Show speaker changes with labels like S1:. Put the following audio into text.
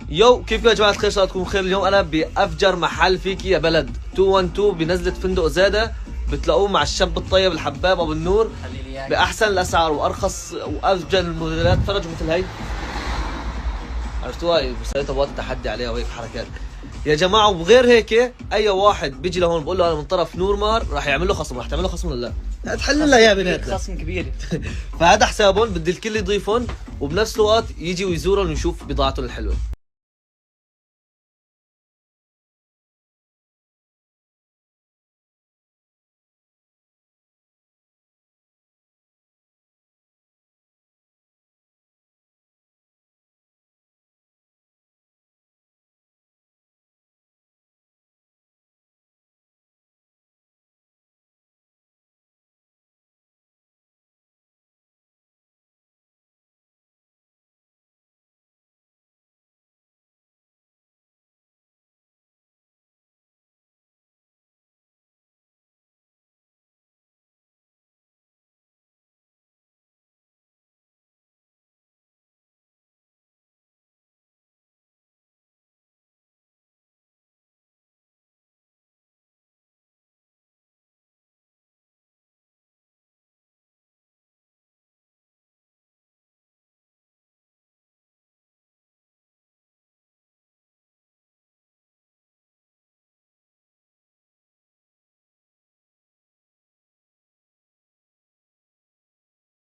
S1: يو كيفكم يا جماعة الخير؟ صلاتكم بخير. اليوم أنا بأفجر محل فيك يا بلد 212 بنزلة فندق زادة، بتلاقوه مع الشاب الطيب الحباب أبو النور بأحسن الأسعار وأرخص وأفجر الموديلات. فرجوا مثل هي، عرفتوها؟ بسوي طبقات التحدي عليها وهيك حركات يا جماعة. وغير هيك أي واحد بيجي لهون بقول له أنا من طرف نورمار راح يعمل له خصم. راح تعمل له خصم ولا لا؟ تحل لها يا بنات
S2: خصم كبير.
S1: فهذا حسابهم، بدي الكل يضيفهم وبنفس الوقت يجي ويزورهم ويشوف بضاعتهم الحلوة.